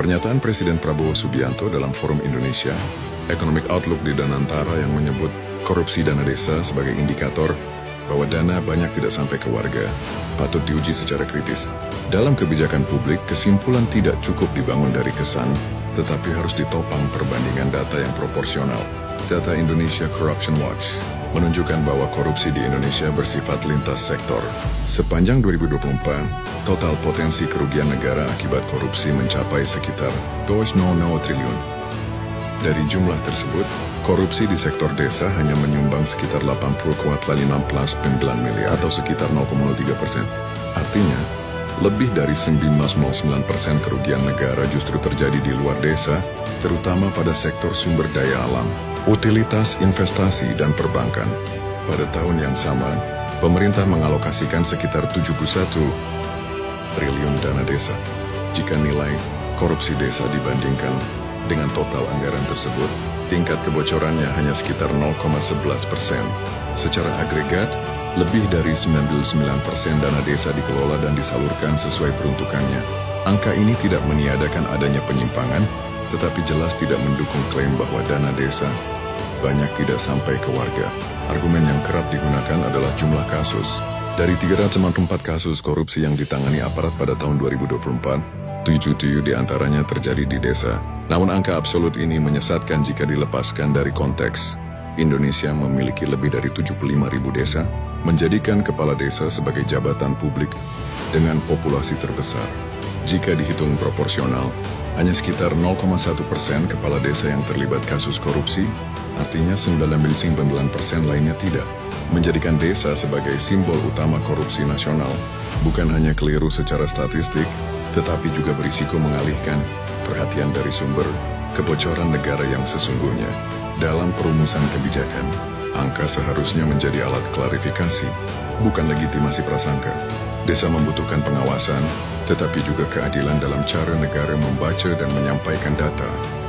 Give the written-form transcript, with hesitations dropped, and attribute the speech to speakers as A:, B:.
A: Pernyataan Presiden Prabowo Subianto dalam Forum Indonesia Economic Outlook di Danantara yang menyebut korupsi dana desa sebagai indikator bahwa dana banyak tidak sampai ke warga patut diuji secara kritis. Dalam kebijakan publik, kesimpulan tidak cukup dibangun dari kesan, tetapi harus ditopang perbandingan data yang proporsional. Data Indonesia Corruption Watch menunjukkan bahwa korupsi di Indonesia bersifat lintas sektor. Sepanjang 2024, total potensi kerugian negara akibat korupsi mencapai sekitar 2,00 triliun. Dari jumlah tersebut, korupsi di sektor desa hanya menyumbang sekitar 80,15 miliar atau sekitar 0,03%. Artinya, lebih dari 19,09% kerugian negara justru terjadi di luar desa, terutama pada sektor sumber daya alam, utilitas, investasi, dan perbankan. Pada tahun yang sama, pemerintah mengalokasikan sekitar 71 triliun dana desa. Jika nilai korupsi desa dibandingkan dengan total anggaran tersebut, tingkat kebocorannya hanya sekitar 0,11%. Secara agregat, lebih dari 99% dana desa dikelola dan disalurkan sesuai peruntukannya. Angka ini tidak meniadakan adanya penyimpangan, tetapi jelas tidak mendukung klaim bahwa dana desa banyak tidak sampai ke warga. Argumen yang kerap digunakan adalah jumlah kasus. Dari 394 kasus korupsi yang ditangani aparat pada tahun 2024, 7 diantaranya terjadi di desa. Namun angka absolut ini menyesatkan jika dilepaskan dari konteks. Indonesia memiliki lebih dari 75.000 desa, menjadikan kepala desa sebagai jabatan publik dengan populasi terbesar. Jika dihitung proporsional, hanya sekitar 0,1% kepala desa yang terlibat kasus korupsi, artinya 99% lainnya tidak. Menjadikan desa sebagai simbol utama korupsi nasional bukan hanya keliru secara statistik, tetapi juga berisiko mengalihkan perhatian dari sumber kebocoran negara yang sesungguhnya. Dalam perumusan kebijakan, angka seharusnya menjadi alat klarifikasi, bukan legitimasi prasangka. Desa membutuhkan pengawasan, tetapi juga keadilan dalam cara negara membaca dan menyampaikan data.